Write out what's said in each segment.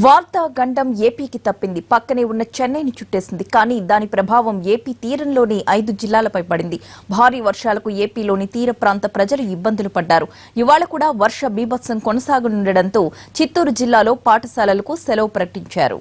వార్తా గండం ఏపీకి తప్పింది. పక్కనే ఉన్న చెన్నైని చుట్టేసింది. కానీ దాని ప్రభావం ఏపీ తీరంలోని 5 జిల్లాలపై పడింది. భారీ వర్షాలకు ఏపీలోని తీర ప్రాంత ప్రజలు ఇబ్బందులు పడ్డారు. ఇవాళ కూడా వర్ష బీభత్సం కొనసాగనుండటంతో చిత్తూరు జిల్లాలో పాఠశాలలకు సెలవు ప్రకటించారు.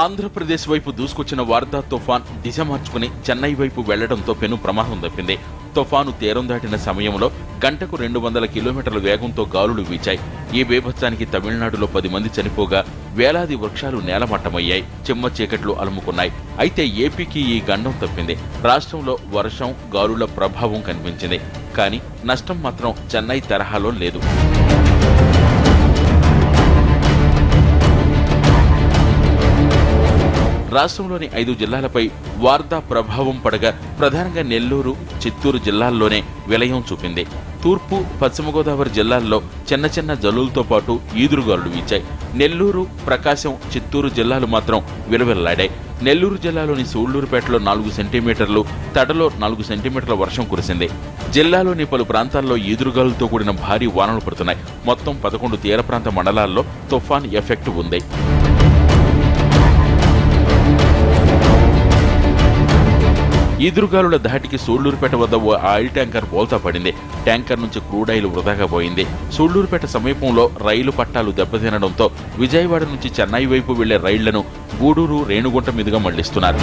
ఆంధ్రప్రదేశ్ వైపు దూసుకొచ్చిన వార్దా తుఫాన్ దిశ మార్చుకుని చెన్నై వైపు వెళ్లడంతో పెను ప్రమాదం తప్పింది. తుఫాను తీరం దాటిన సమయంలో గంటకు 200 కిలోమీటర్ల వేగంతో గాలులు వీచాయి. ఈ బీభత్సానికి తమిళనాడులో 10 మంది చనిపోగా వేలాది వృక్షాలు నేలమట్టమయ్యాయి. చిమ్మ చీకట్లు అలుముకున్నాయి. అయితే ఏపీకి ఈ గండం తప్పింది. రాష్ట్రంలో వర్షం, గాలుల ప్రభావం కనిపించింది. కానీ నష్టం మాత్రం చెన్నై తరహాలో లేదు. రాష్ట్రంలోని 5 జిల్లాలపై వార్దా ప్రభావం పడగా ప్రధానంగా నెల్లూరు, చిత్తూరు జిల్లాల్లోనే విలయం చూపింది. తూర్పు, పశ్చిమ గోదావరి జిల్లాల్లో చిన్న చిన్న జల్లులతో పాటు ఈదురుగాలులు వీచాయి. నెల్లూరు, ప్రకాశం, చిత్తూరు జిల్లాలు మాత్రం విలవిల్లాడాయి. నెల్లూరు జిల్లాలోని సూళ్లూరుపేటలో 4 సెంటీమీటర్లు, తడలో 4 సెంటీమీటర్ల వర్షం కురిసింది. జిల్లాలోని పలు ప్రాంతాల్లో ఈదురుగాలులతో కూడిన భారీ వానలు పడుతున్నాయి. మొత్తం 11 తీర ప్రాంత మండలాల్లో తుఫాన్ ఎఫెక్ట్ ఉంది. ఈదురుగాలుల ధాటికి సూళ్లూరుపేట వద్ద ఓ ఆయిల్ ట్యాంకర్ బోల్తా పడింది. ట్యాంకర్ నుంచి క్రూడ్ ఆయిల్ వృధాగా పోయింది. సూళ్లూరుపేట సమీపంలో రైలు పట్టాలు దెబ్బతినడంతో విజయవాడ నుంచి చెన్నై వైపు వెళ్లే రైళ్లను గూడూరు, రేణుగుంట మీదుగా మళ్లిస్తున్నారు.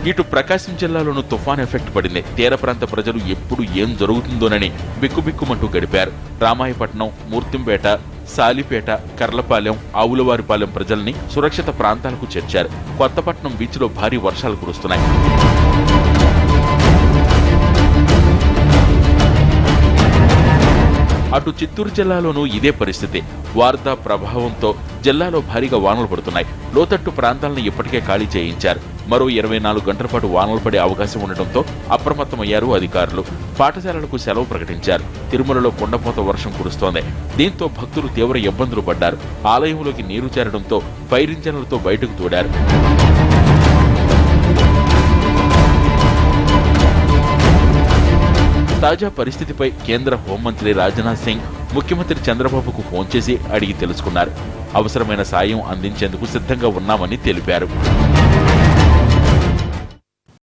ఇటు ప్రకాశం జిల్లాలోనూ తుఫాన్ ఎఫెక్ట్ పడింది. తీర ప్రాంత ప్రజలు ఎప్పుడు ఏం జరుగుతుందోనని బిక్కుబిక్కుమంటూ గడిపారు. రామాయపట్నం, మూర్తింపేట, సాలిపేట, కర్లపాలెం, ఆవులవారిపాలెం ప్రజల్ని సురక్షిత ప్రాంతాలకు చేర్చారు. కొత్తపట్నం బీచ్లో భారీ వర్షాలు కురుస్తున్నాయి. అటు చిత్తూరు జిల్లాలోనూ ఇదే పరిస్థితి. వార్దా ప్రభావంతో జిల్లాలో భారీగా వానలు పడుతున్నాయి. లోతట్టు ప్రాంతాలను ఇప్పటికే ఖాళీ చేయించారు. మరో 24 గంటల పాటు వానలు పడే అవకాశం ఉండటంతో అప్రమత్తమయ్యారు అధికారులు. పాఠశాలలకు సెలవు ప్రకటించారు. తిరుమలలో కుండపోత వర్షం కురుస్తోంది. దీంతో భక్తులు తీవ్ర ఇబ్బందులు పడ్డారు. ఆలయంలోకి నీరు చేరడంతో ఫైర్ ఇంజన్లతో బయటకు తోడారు. తాజా పరిస్థితిపై కేంద్ర హోంమంత్రి రాజ్నాథ్ సింగ్ ముఖ్యమంత్రి చంద్రబాబుకు ఫోన్ చేసి అడిగి తెలుసుకున్నారు. అవసరమైన సాయం అందించేందుకు సిద్ధంగా ఉన్నామని తెలిపారు.